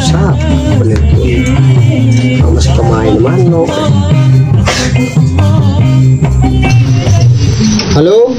Siapa itu? Masih pemain mano. Halo.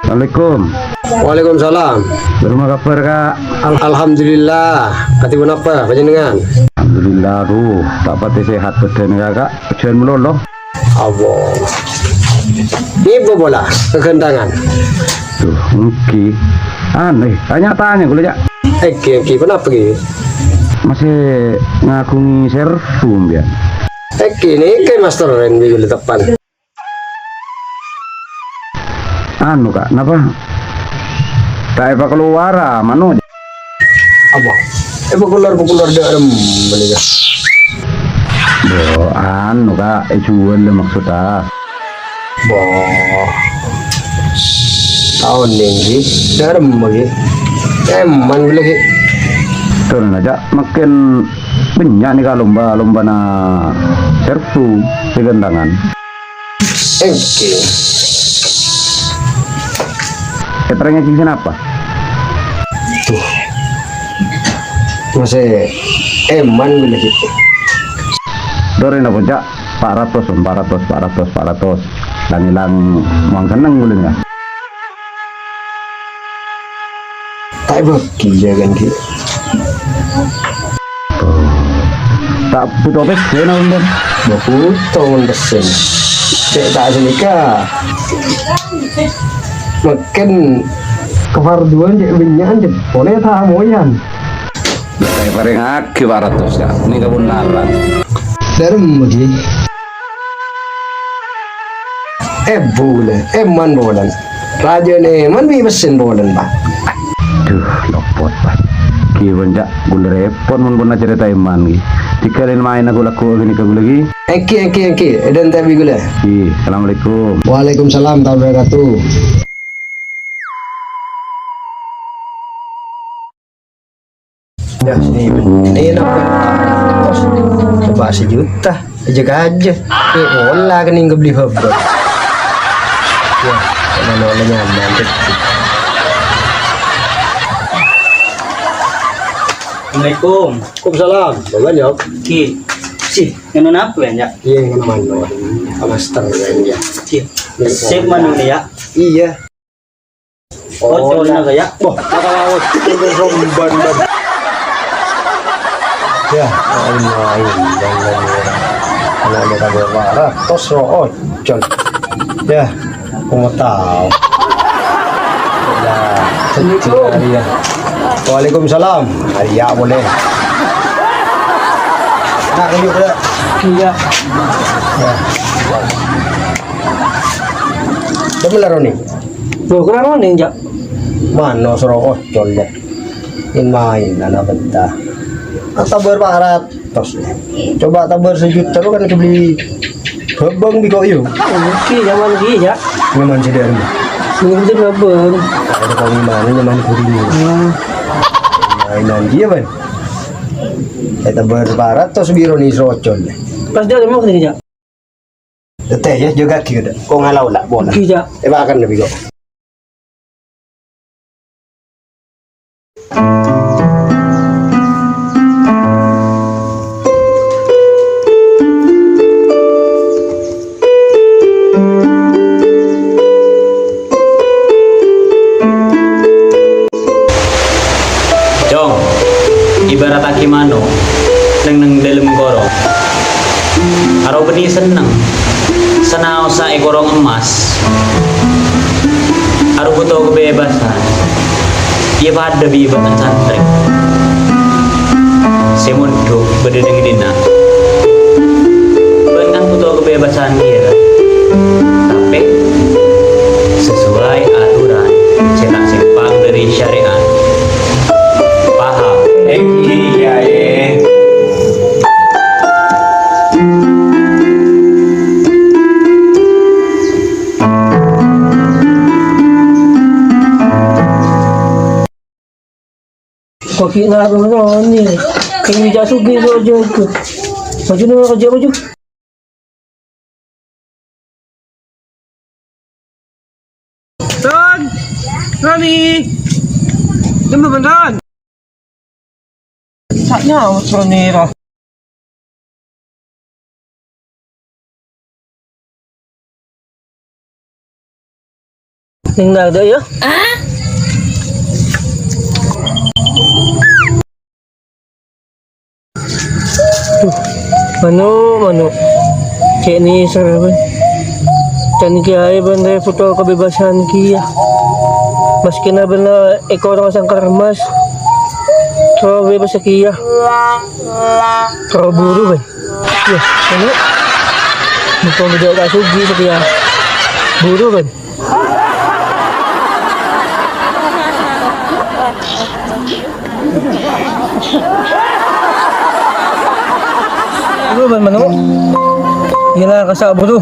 Assalamualaikum. Waalaikumsalam. Berapa kabar kak? Alhamdulillah. Katibun apa panjenengan? Alhamdulillah tuh. Tak pati sehat badan kakak. Jangan meloloh. Abang. Ibu bola kekendangan. Tuh, mungkin. Aneh. Tanya-tanya gue aja. Eki, kenapa gitu? Masih ngakungi servum ya. Eki ini kayak master yang di depan. Anu kak, kenapa? Tak apa keluar mano. Abang. Populer dalam beli ya. Bo, anu kak, jual lah maksudnya. Boh. Tahun ini dalam bagi. Eman lagi. Turun aja, makin banyak nih kalau lomba na servum segendangan. Eki. Keterangan cincin apa? Tuh. Masih eman lagi. Dorin apa cak? 400. Lang uang seneng boleh nggak? Tak bagi jangan gitu. Tak butuh besen om. Baku tahun besen. Cek tak senika. Makin kefarduan cek binyan cek. Boleh tak moyan. Saya paling aki 400 ya. Ini kebenaran. Dalam lagi. Boleh. Man bolan. Raja ni man bi besen bolan pak. Duh, lopot pak. Kiwan cak, gue repot mun cerita iman gi. Tikalin main aku laku gini ke gue lagi. Eki. Dan tapi gula. Assalamualaikum. Waalaikumsalam warahmatullahi wabarakatuh. Ya, ini nak coba sejuta aja. Olah kan yang beli hobby. Ya, mana nyaman deh. Assalamualaikum. Waalaikumsalam. Banyak. Ki. Si, ngono apa ya? Iya, yang mana? Master kan ya. Ki. Sip manu ya. Iya. Oh, na kaya. Boh, nakawawat itu romban. Ya, Allah, jangan ada kabar tos roh, John. Ya, aku mau tahu. Ya, Waalaikumsalam. Ya boleh. Nak kayu ke? Iya. Ya. Benar ni. Lo kurang mana ya? Mana suruh ocol ya? In main anak bentah. Tabur barat tos. Coba tabur sejuta lu kan beli babang di koyo. Ki zaman ki ya. Nyaman sih dari. Mungkin dia babang. Ada kau mana nyaman kuring. Mainan dia ban. Tabur barat tos biru ni ocol. Pas dia mau ke ya. Teteh ya juga kita. Kau ngalau lah bola. Ki ya. Akan lebih kok. Ibarat akimano neng dalam gorong aro beni seneng senau sa gorong emas aro butuh kebebasan ia pada bibatan santri semundo berdedeng dina bahkan butuh kebebasan dia tapi sesuai aturan cetak simpang dari syariat. Paham? Iya ya. Kok kira ni? Kaya ni jasuk ni so joke. Maju na kerja maju. Mami! Diyan ba bandan? Saan niya? What's wrong nira? Nang nada ya? Mano, kayak ni sarapan. Kan kaya ban re foto kebebasan kia. Maski na ban na ikaw na kasang karmas. So bebas sa kia. So buru ban. Ya, ano? Mukhang medyo kasugi sa kia. Buru ban. Buru ban mano? Yan na kasabo to.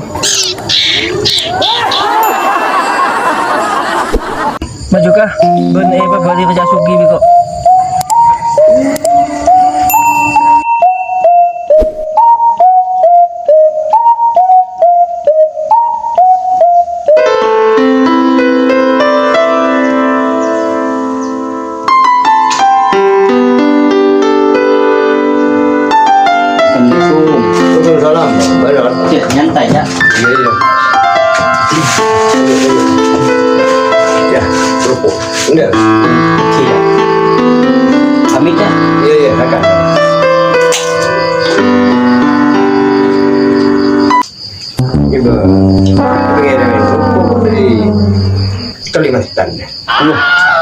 Maju ka, ban pa bali ka sugi ko. Waalaikumsalam. Benar. Cik, nyantai ya. Iya. Ya, kerupuk. Enggak. Cik. Pamit ya. Iya, makan. Ibu, pengen kerupuk dari Kalimantan.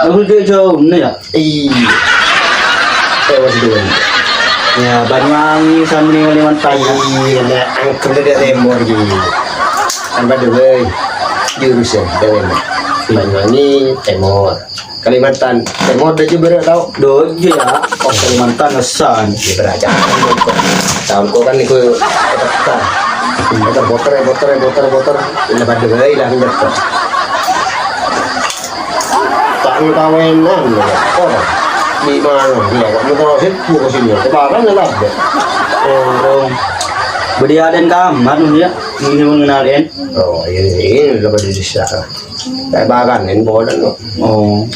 Aku jauh nih ya. Iya. Tewas dulu. Ya, Banyuwangi sama Kalimantan ya. Iya, angker dari Timur gitu. Tambah dulu jurusan dari Banyuwangi Timur. Kalimantan Timur udah juga tahu. Dojo ya. Oh, Kalimantan ngesan. Di beraja. Tahun kau kan ikut kota. Boter. Ini pada dulu lah hinggap. Tak ngetawain orang. Di mana dia kamu tahu sih buku sini kemarin nggak ada Oh, budi aden kamar nih ya. Ini mengenalin. oh ini lebih di sana kayak bagan ini boleh no Oh,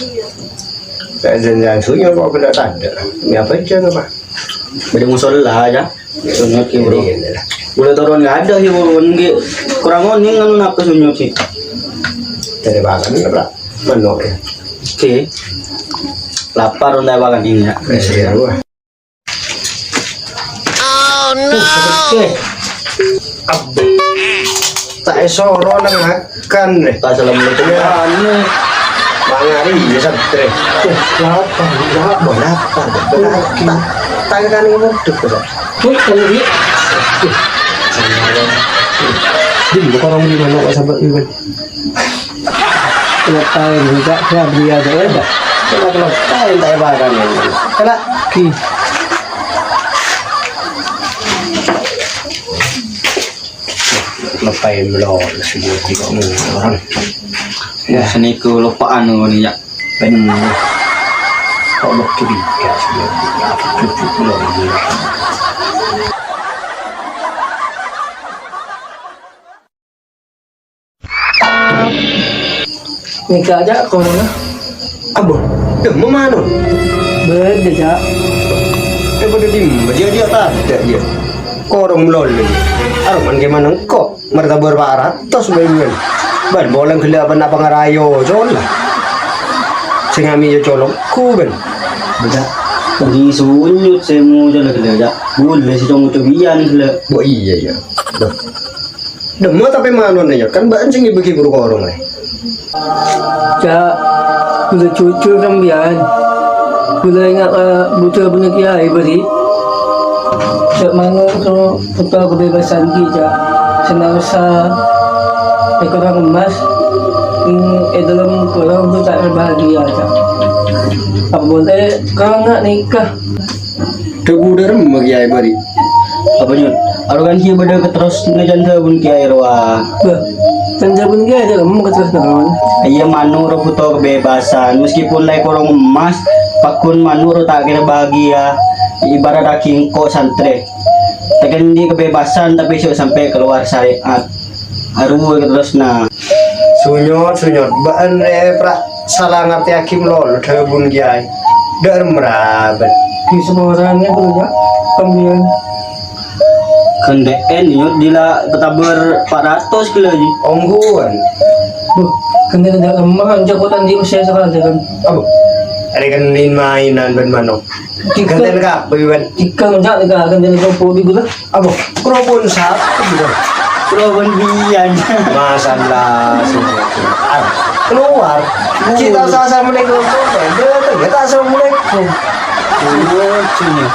kayak jangan sunya kok benda ada ini apa aja apa budi musola aja. Sunyot ki bro. ini lah Boleh turun nggak ada sih bro. Ini kurang oning kan nak sunyot sih. dari bagan ini apa mana ya Oke. Lapar udah bagan ini ya. presiden gua Oke. tak soro nang akan deh Assalamualaikum. Ya. mangari ya sabtre lapar tak kan ini muduk kan Tuh, kalau dia. di orang di mana kok sahabat ibu Kalau tahu juga, saya beli aja ya. kalau tahu tak bagan ini kena Ki. lepain belum sebut di kamu orang Ya, seni ke lupaan nih ya. benar kok mau curiga sebelum cucu belum Nikah aja kau mana? abu mau mana Beda aja. pada dia tak ada dia korong lol lagi aruman gimana kok martabur barat tos bayan ban bolang gila ban apa ngarayo jola sing ami yo colong ku ben Beda. Lagi sunyut saya mau jalan ke dia. Boleh sih cuma cobian ke. bo iya ya dah demo tapi mana nih kan ban sing ibeki guru korong nih Ja, udah cucu rambian. Udah ingat butuh punya kiai beri. Cak mana kalau foto kebebasan kita senang sa ekoran emas ini dalam kurang tu tak berbahagia cak. Apa boleh kau nak nikah? debu derem bagi ai bari Apa nyut? Arogan hiu beda ke terus ngejan ke bun kiai roa. Bah, tanda pun dia ada kamu keterus naon. Iya manuro puto kebebasan meskipun lai korong emas pakun manuro tak kira bahagia ibarat daging kok santre tekan di kebebasan tapi sih sampai keluar syariat aru terus nah sunyot ban re pra salah ngerti hakim lol tebun kiai. Dar merabat. Di semua orangnya berubah pembian. Kendeen yuk dila ketabar 400 kilo aja. Ongguan. Buh, kan dia tidak lemah, jagotan di usia sekali kan. Apa? Ada kan mainan ben mano. Gantian ka, Iwan. Jika menjadi akan jadi kau di gula. Apa? Kerobon satu gitu. Kelawan biyan. Masalah semua. Keluar. Kita sama-sama mulai kelompok. Dia tak sama mulai. Lucunya.